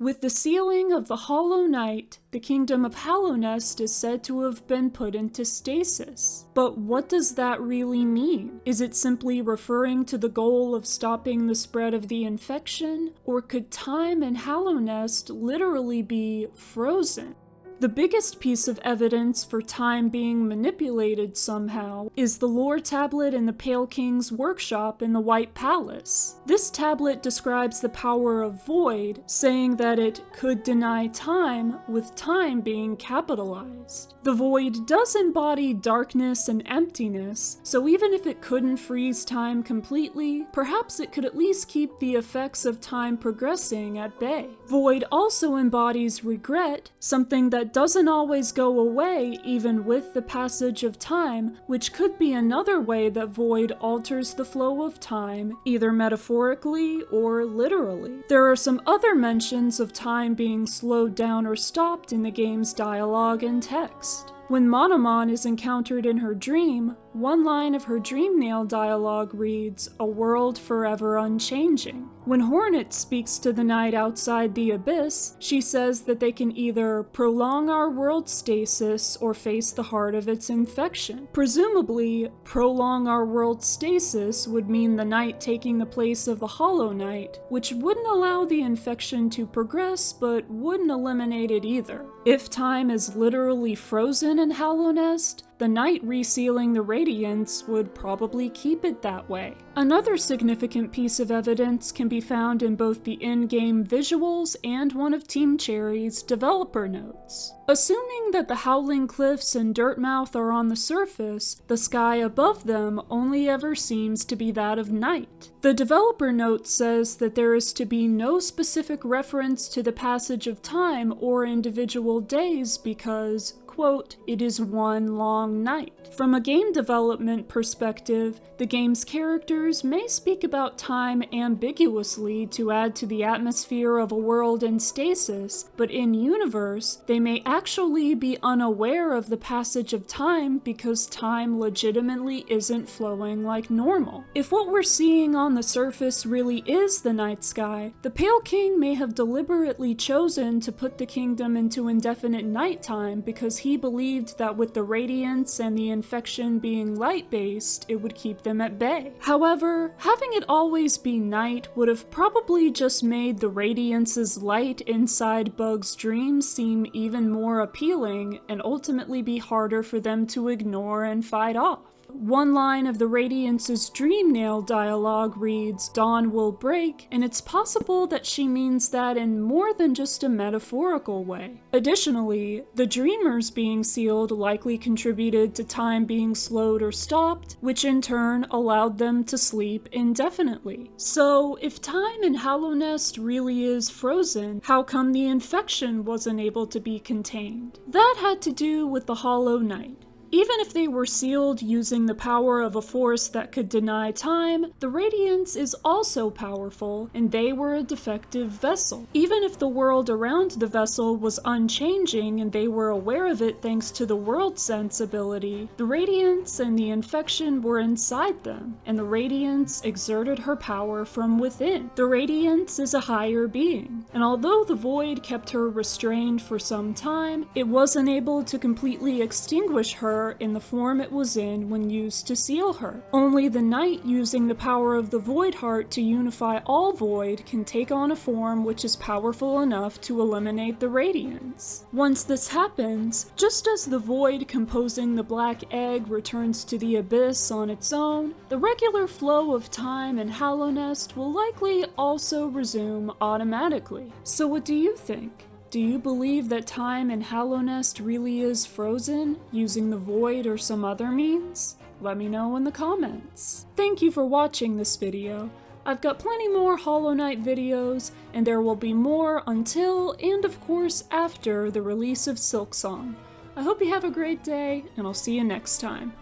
With the sealing of the Hollow Night, the kingdom of Hallownest is said to have been put into stasis. But what does that really mean? Is it simply referring to the goal of stopping the spread of the infection, or could time in Hallownest literally be frozen? The biggest piece of evidence for time being manipulated somehow is the lore tablet in the Pale King's workshop in the White Palace. This tablet describes the power of Void, saying that it could deny time, with time being capitalized. The Void does embody darkness and emptiness, so even if it couldn't freeze time completely, perhaps it could at least keep the effects of time progressing at bay. Void also embodies regret, something that doesn't always go away even with the passage of time, which could be another way that Void alters the flow of time, either metaphorically or literally. There are some other mentions of time being slowed down or stopped in the game's dialogue and text. When Monomon is encountered in her dream, one line of her dream nail dialogue reads, "A world forever unchanging." When Hornet speaks to the night outside the abyss, she says that they can either prolong our world stasis or face the heart of its infection. Presumably, prolong our world stasis would mean the night taking the place of the Hollow Night, which wouldn't allow the infection to progress but wouldn't eliminate it either. If time is literally frozen in Hallownest, the night resealing the Radiance would probably keep it that way. Another significant piece of evidence can be found in both the in-game visuals and one of Team Cherry's developer notes. Assuming that the Howling Cliffs and Dirtmouth are on the surface, the sky above them only ever seems to be that of night. The developer note says that there is to be no specific reference to the passage of time or individual days because, quote, "it is one long night." From a game development perspective, the game's characters may speak about time ambiguously to add to the atmosphere of a world in stasis, but in-universe, they may actually be unaware of the passage of time because time legitimately isn't flowing like normal. If what we're seeing on the surface really is the night sky, the Pale King may have deliberately chosen to put the kingdom into indefinite nighttime because he believed that with the Radiance and the infection being light-based, it would keep them at bay. However, having it always be night would have probably just made the Radiance's light inside Bug's dream seem even more appealing and ultimately be harder for them to ignore and fight off. One line of the Radiance's dream nail dialogue reads, "Dawn will break," and it's possible that she means that in more than just a metaphorical way. Additionally, the dreamers being sealed likely contributed to time being slowed or stopped, which in turn allowed them to sleep indefinitely. So, if time in Hallownest really is frozen, how come the infection wasn't able to be contained? That had to do with the Hollow Night. Even if they were sealed using the power of a force that could deny time, the Radiance is also powerful, and they were a defective vessel. Even if the world around the vessel was unchanging and they were aware of it thanks to the World Sense ability, the Radiance and the infection were inside them, and the Radiance exerted her power from within. The Radiance is a higher being, and although the Void kept her restrained for some time, it wasn't able to completely extinguish her in the form it was in when used to seal her. Only the Night using the power of the Void Heart to unify all Void can take on a form which is powerful enough to eliminate the Radiance. Once this happens, just as the Void composing the Black Egg returns to the Abyss on its own, the regular flow of time in Hallownest will likely also resume automatically. So what do you think? Do you believe that time in Hallownest really is frozen, using the Void or some other means? Let me know in the comments. Thank you for watching this video. I've got plenty more Hollow Knight videos, and there will be more until, and of course after, the release of Silksong. I hope you have a great day, and I'll see you next time.